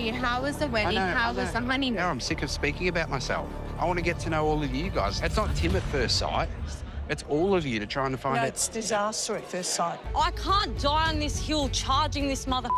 you? How was the wedding? How was the honeymoon? Now I'm sick of speaking about myself. I want to get to know all of you guys. It's not Tim at first sight. It's all of you to try and find out. It's disaster at first sight. I can't die on this hill charging this mother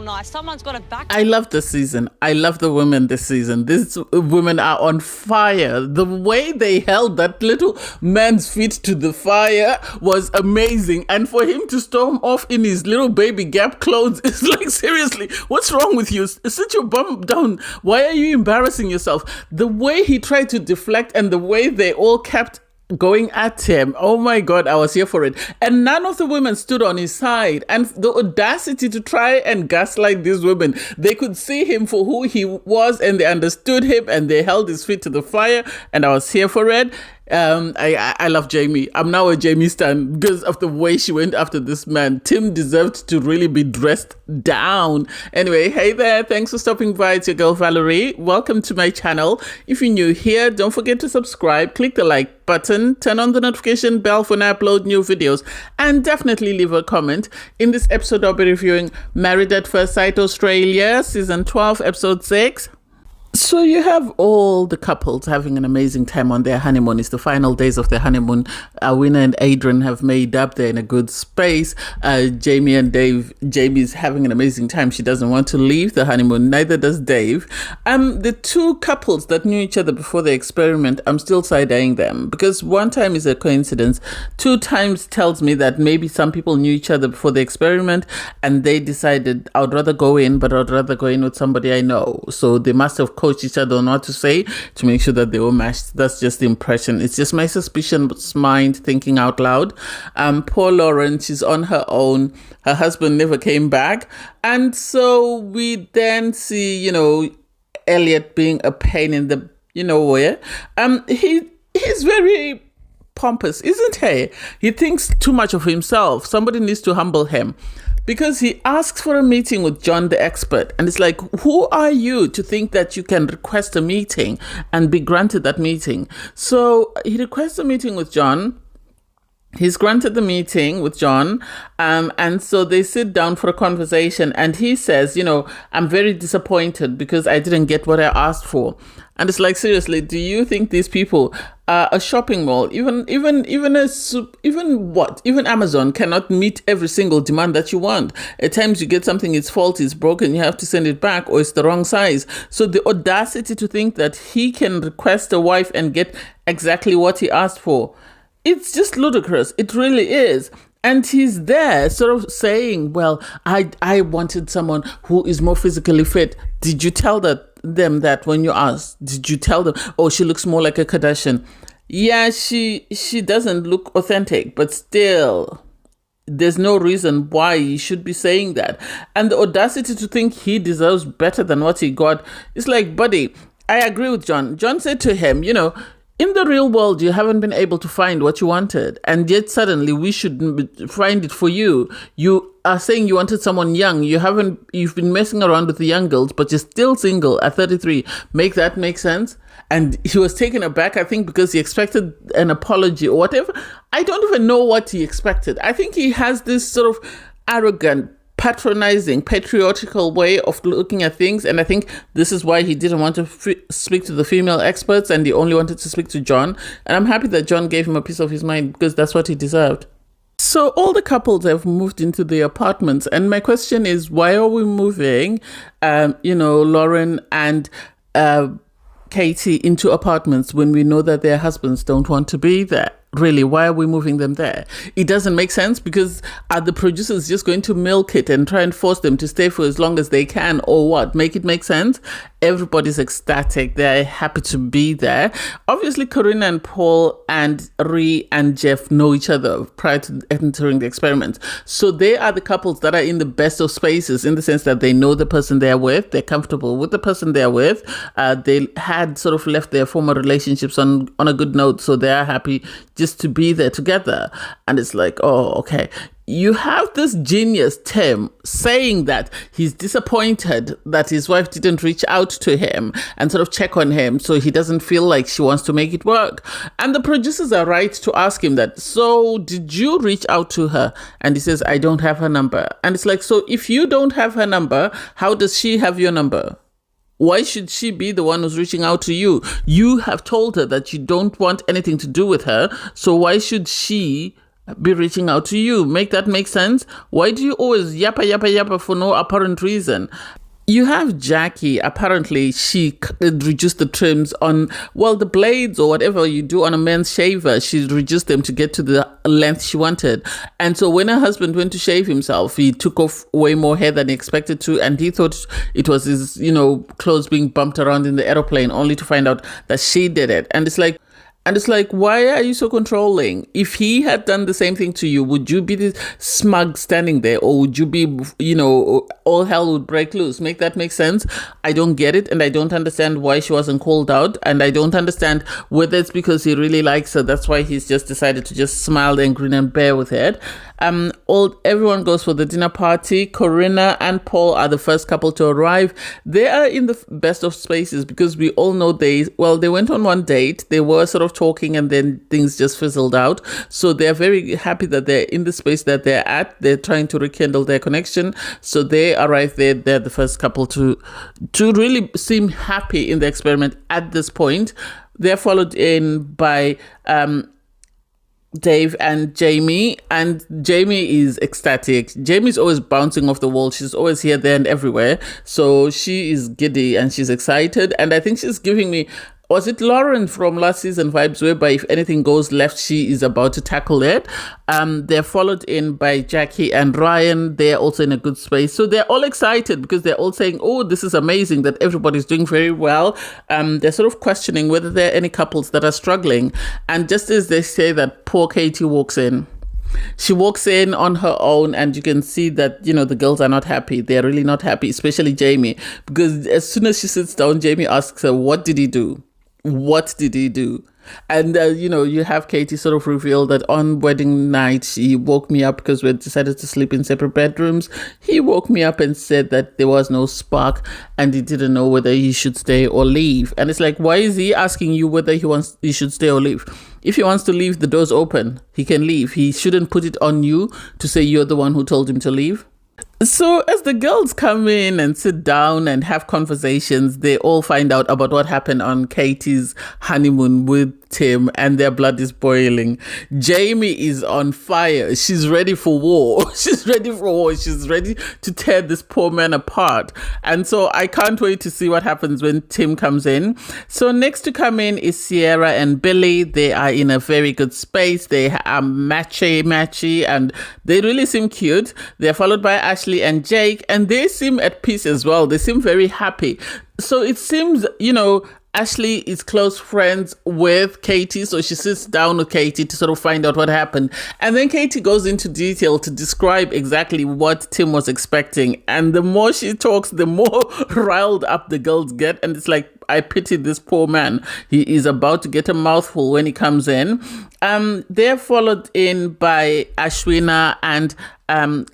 knife. Someone's got to back. I love this season. I love the women this season. These women are on fire. The way they held that little man's feet to the fire was amazing. And for him to storm off in his little baby Gap clothes, it's like, seriously, what's wrong with you? Sit your bum down. Why are you embarrassing yourself? The way he tried to deflect and the way they all kept going at him. Oh my God, I was here for it. And none of the women stood on his side. And the audacity to try and gaslight these women. They could see him for who he was and they understood him and they held his feet to the fire. And I was here for it. I love Jamie. I'm now a Jamie stan because of the way she went after this man. Tim deserved to really be dressed down. Anyway, hey there. Thanks for stopping by. It's your girl Valerie. Welcome to my channel. If you're new here, don't forget to subscribe, click the like button, turn on the notification bell when I upload new videos, and definitely leave a comment. In this episode, I'll be reviewing Married at First Sight Australia, Season 12, Episode 6. So you have all the couples having an amazing time on their honeymoon. It's the final days of their honeymoon. Awina and Adrian have made up. They're in a good space. Jamie and Dave. Jamie's having an amazing time. She doesn't want to leave the honeymoon. Neither does Dave. The two couples that knew each other before the experiment, I'm still side-eyeing them because one time is a coincidence. 2 times tells me that maybe some people knew each other before the experiment and they decided, I'd rather go in, but I'd rather go in with somebody I know. So they must have coach each other on what to say to make sure that they were matched. That's just the impression. It's just my suspicious mind thinking out loud. Poor Lauren, she's on her own. Her husband never came back. And so we then see, Elliot being a pain in the, where. He's very pompous, isn't he? He thinks too much of himself. Somebody needs to humble him. Because he asks for a meeting with John the expert. And it's like, who are you to think that you can request a meeting and be granted that meeting? So he requests a meeting with John. He's granted the meeting with John. And so they sit down for a conversation. And he says, I'm very disappointed because I didn't get what I asked for. And it's like, seriously, do you think these people are a shopping mall? Even Amazon cannot meet every single demand that you want. At times you get something, it's faulty, it's broken, you have to send it back, or it's the wrong size. So the audacity to think that he can request a wife and get exactly what he asked for, it's just ludicrous. It really is. And he's there sort of saying, well, I wanted someone who is more physically fit. Did you tell them that when you asked? Did you tell them, oh, she looks more like a Kardashian? Yeah, she doesn't look authentic, but still, there's no reason why he should be saying that. And the audacity to think he deserves better than what he got. It's like, buddy, I agree with John. John said to him, in the real world, you haven't been able to find what you wanted. And yet suddenly we should find it for you. You are saying you wanted someone young. You've been messing around with the young girls, but you're still single at 33. Make that make sense? And he was taken aback, I think, because he expected an apology or whatever. I don't even know what he expected. I think he has this sort of arrogant, patronizing, patriarchal way of looking at things. And I think this is why he didn't want to speak to the female experts and he only wanted to speak to John. And I'm happy that John gave him a piece of his mind because that's what he deserved. So all the couples have moved into the apartments. And my question is, why are we moving, Lauren and Katie into apartments when we know that their husbands don't want to be there? Really, why are we moving them there? It doesn't make sense because are the producers just going to milk it and try and force them to stay for as long as they can, or what? Make it make sense? Everybody's ecstatic. They're happy to be there. Obviously, Corinne and Paul and Ree and Jeff know each other prior to entering the experiment. So they are the couples that are in the best of spaces in the sense that they know the person they're with. They're comfortable with the person they're with. They had sort of left their former relationships on a good note. So they are happy just to be there together. And it's like, oh, okay. You have this genius, Tim, saying that he's disappointed that his wife didn't reach out to him and sort of check on him so he doesn't feel like she wants to make it work. And the producers are right to ask him that, so did you reach out to her? And he says, I don't have her number. And it's like, so if you don't have her number, how does she have your number? Why should she be the one who's reaching out to you? You have told her that you don't want anything to do with her. So why should she be reaching out to you? Make that make sense? Why do you always yappa for no apparent reason? You have Jackie, apparently she reduced the trims on, well, the blades or whatever you do on a men's shaver. She reduced them to get to the length she wanted. And so when her husband went to shave himself, he took off way more hair than he expected to. And he thought it was his, clothes being bumped around in the aeroplane, only to find out that she did it. And it's like, why are you so controlling? If he had done the same thing to you, would you be this smug standing there, or would you be, all hell would break loose? Make that make sense? I don't get it, and I don't understand why she wasn't called out, and I don't understand whether it's because he really likes her. That's why he's just decided to just smile and grin and bear with it. Everyone goes for the dinner party. Corinna and Paul are the first couple to arrive. They are in the best of spaces because we all know they went on one date. They were sort of talking and then things just fizzled out. So they're very happy that they're in the space that they're at. They're trying to rekindle their connection. So they arrive there. They're the first couple to really seem happy in the experiment at this point. They're followed in by Dave and Jamie is ecstatic. Jamie's always bouncing off the wall. She's always here, there and everywhere. So she is giddy and she's excited. And I think she's giving me, was it Lauren from last season vibes, whereby if anything goes left, she is about to tackle it. They're followed in by Jackie and Ryan. They're also in a good space. So they're all excited because they're all saying, oh, this is amazing that everybody's doing very well. They're sort of questioning whether there are any couples that are struggling. And just as they say that, poor Katie walks in. She walks in on her own, and you can see that, the girls are not happy. They're really not happy, especially Jamie, because as soon as she sits down, Jamie asks her, what did he do? What did he do? And, you have Katie sort of reveal that on wedding night, he woke me up because we decided to sleep in separate bedrooms. He woke me up and said that there was no spark and he didn't know whether he should stay or leave. And it's like, why is he asking you whether he should stay or leave? If he wants to leave, the door's open. He can leave. He shouldn't put it on you to say you're the one who told him to leave. So as the girls come in and sit down and have conversations, they all find out about what happened on Katie's honeymoon with Tim, and their blood is boiling. Jamie is on fire. She's ready for war. She's ready for war. She's ready to tear this poor man apart. And so I can't wait to see what happens when Tim comes in. So next to come in is Sierra and Billy. They are in a very good space. They are matchy, and they really seem cute. They're followed by Ashley and Jake, and they seem at peace as well. They seem very happy. So it seems, Ashley is close friends with Katie, so she sits down with Katie to sort of find out what happened. And then Katie goes into detail to describe exactly what Tim was expecting. And the more she talks, the more riled up the girls get. And it's like, I pity this poor man. He is about to get a mouthful when he comes in. They're followed in by Ashwina and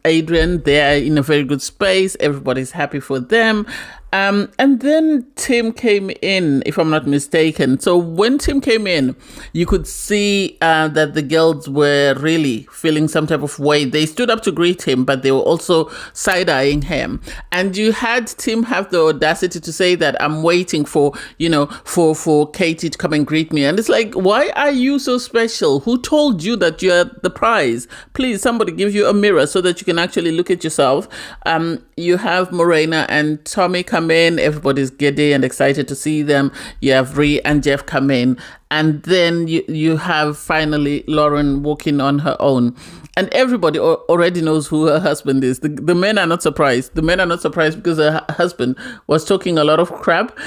Adrian. They're in a very good space. Everybody's happy for them. And then Tim came in, if I'm not mistaken. So when Tim came in, you could see that the girls were really feeling some type of way. They stood up to greet him, but they were also side-eyeing him. And you had Tim have the audacity to say that I'm waiting for Katie to come and greet me. And it's like, why are you so special? Who told you that you're the prize? Please, somebody give you a mirror so that you can actually look at yourself. You have Morena and Tommy come in. Everybody's giddy and excited to see them. You have Ree and Jeff come in. And then you have finally Lauren walking on her own. And everybody already knows who her husband is. The men are not surprised. The men are not surprised because her husband was talking a lot of crap.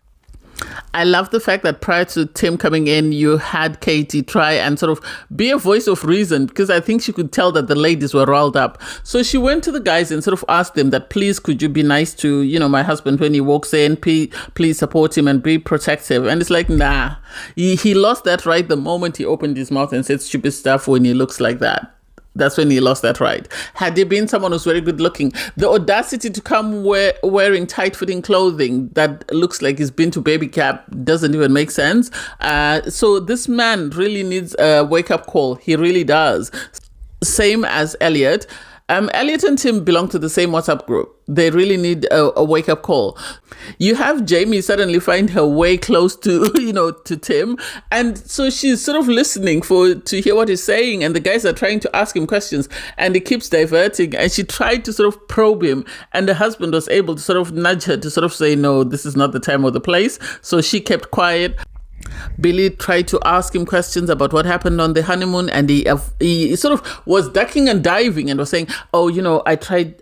I love the fact that prior to Tim coming in, you had Katie try and sort of be a voice of reason, because I think she could tell that the ladies were riled up. So she went to the guys and sort of asked them that, please, could you be nice to, my husband when he walks in? Please support him and be protective. And it's like, nah. He lost that right the moment he opened his mouth and said stupid stuff when he looks like that. That's when he lost that right. Had he been someone who's very good looking, the audacity to come wearing tight-fitting clothing that looks like he's been to baby camp doesn't even make sense. So this man really needs a wake-up call. He really does. Same as Elliot. Elliot and Tim belong to the same WhatsApp group. They really need a wake-up call. You have Jamie suddenly find her way close to, to Tim. And so she's sort of listening to hear what he's saying. And the guys are trying to ask him questions. And he keeps diverting. And she tried to sort of probe him. And the husband was able to sort of nudge her to sort of say, no, this is not the time or the place. So she kept quiet. Billy tried to ask him questions about what happened on the honeymoon, and he sort of was ducking and diving and was saying, oh, I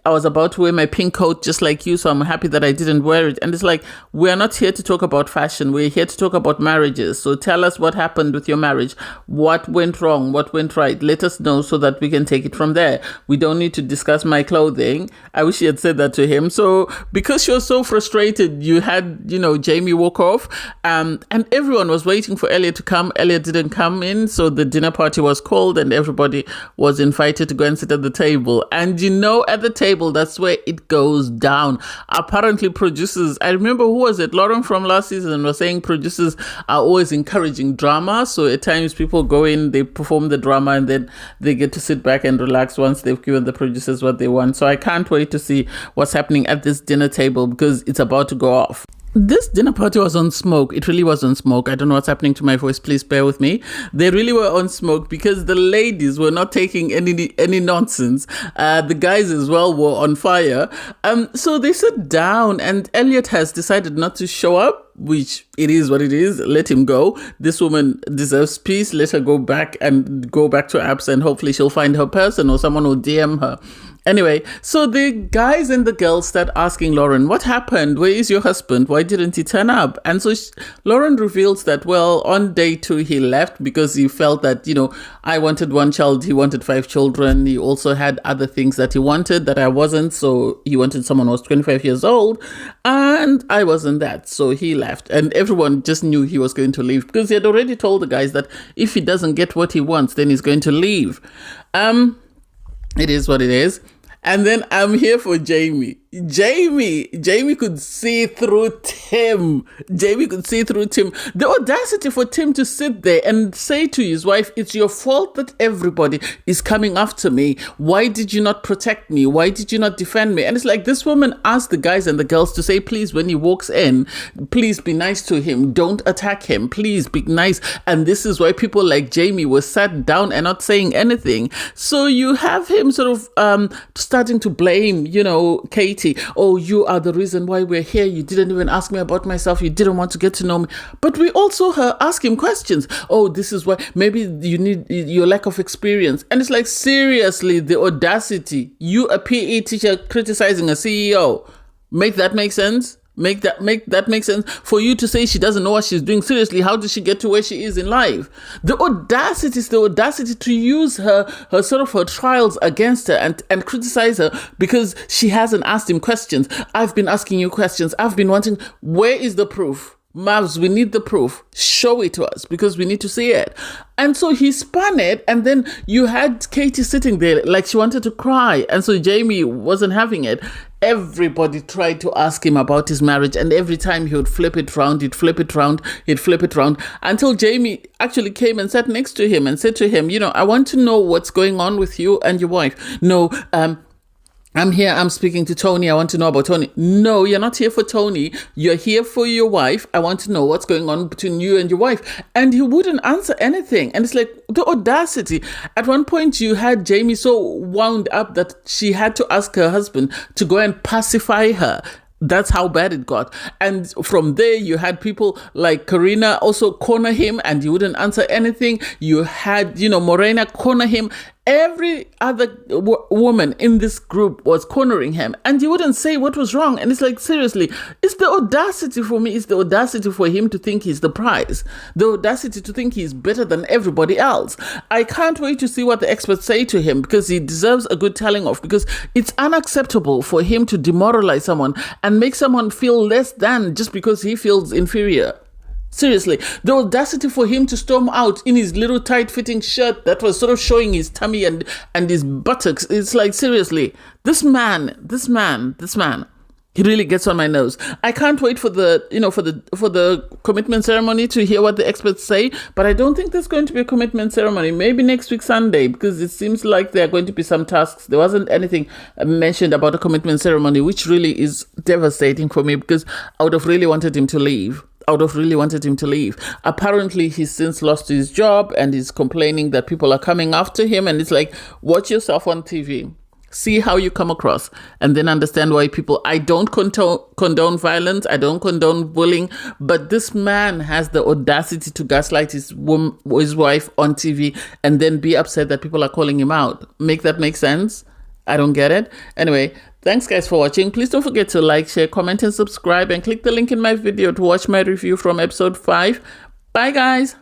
was about to wear my pink coat just like you, so I'm happy that I didn't wear it. And it's like, we're not here to talk about fashion. We're here to talk about marriages. So tell us what happened with your marriage. What went wrong? What went right? Let us know so that we can take it from there. We don't need to discuss my clothing. I wish she had said that to him. So because she was so frustrated, you had, Jamie walk off, and everyone was waiting for Elliot to come. Elliot didn't come in, so the dinner party was called and everybody was invited to go and sit at the table. And at the table, that's where it goes down. Apparently producers, I remember, who was it? Lauren from last season was saying producers are always encouraging drama. So at times people go in, they perform the drama, and then they get to sit back and relax once they've given the producers what they want. So I can't wait to see what's happening at this dinner table, because it's about to go off. This dinner party was on smoke. It really was on smoke. I don't know what's happening to my voice. Please bear with me. They really were on smoke because the ladies were not taking any nonsense. The guys as well were on fire. So they sat down, and Elliot has decided not to show up, which it is what it is. Let him go. This woman deserves peace. Let her go back to apps, and hopefully she'll find her person or someone will DM her. Anyway, so the guys and the girls start asking Lauren, what happened? Where is your husband? Why didn't he turn up? And so Lauren reveals that, well, on day 2, he left because he felt that, I wanted 1 child, he wanted 5 children. He also had other things that he wanted that I wasn't. So he wanted someone who was 25 years old, and I wasn't that. So he left, and everyone just knew he was going to leave because he had already told the guys that if he doesn't get what he wants, then he's going to leave. It is what it is. And then I'm here for Jamie. Jamie could see through Tim. The audacity for Tim to sit there and say to his wife, it's your fault that everybody is coming after me. Why did you not protect me? Why did you not defend me? And it's like, this woman asked the guys and the girls to say, please, when he walks in, please be nice to him. Don't attack him. Please be nice. And this is why people like Jamie were sat down and not saying anything. So you have him sort of starting to blame, Katie. Oh, you are the reason why we're here. You didn't even ask me about myself. You didn't want to get to know me. But we also ask him questions. Oh, this is why. Maybe you need your lack of experience. And it's like, seriously, the audacity. You, a PE teacher, criticizing a CEO. Make that make sense? Make that make sense? For you to say she doesn't know what she's doing. Seriously, how did she get to where she is in life? The audacity to use her trials against her and criticize her because she hasn't asked him questions. I've been asking you questions. I've been wanting, where is the proof? Mavs, we need the proof. Show it to us because we need to see it. And so he spun it, and then you had Katie sitting there like she wanted to cry. And so Jamie wasn't having it. Everybody tried to ask him about his marriage, and every time he would flip it round, until Jamie actually came and sat next to him and said to him, I want to know what's going on with you and your wife. No, I'm here, I'm speaking to Tony. I want to know about Tony. No, you're not here for Tony. You're here for your wife. I want to know what's going on between you and your wife. And he wouldn't answer anything. And it's like, the audacity. At one point, you had Jamie so wound up that she had to ask her husband to go and pacify her. That's how bad it got. And from there, you had people like Karina also corner him, and he wouldn't answer anything. You had, Morena corner him. Every other woman in this group was cornering him, and he wouldn't say what was wrong. And it's like, seriously, it's the audacity for me. It's the audacity for him to think he's the prize. The audacity to think he's better than everybody else. I can't wait to see what the experts say to him, because he deserves a good telling off, because it's unacceptable for him to demoralize someone and make someone feel less than just because he feels inferior. Seriously, the audacity for him to storm out in his little tight-fitting shirt that was sort of showing his tummy and his buttocks. It's like, seriously, this man, He really gets on my nerves. I can't wait for the, for the commitment ceremony to hear what the experts say, but I don't think there's going to be a commitment ceremony. Maybe next week, Sunday, because it seems like there are going to be some tasks. There wasn't anything mentioned about a commitment ceremony, which really is devastating for me because I would have really wanted him to leave. Apparently, he's since lost his job and he's complaining that people are coming after him. And it's like, watch yourself on TV. See how you come across and then understand why people... I don't condone violence. I don't condone bullying. But this man has the audacity to gaslight his wife on TV and then be upset that people are calling him out. Make that make sense? I don't get it. Anyway, thanks guys for watching. Please don't forget to like, share, comment and subscribe and click the link in my video to watch my review from episode 5. Bye guys.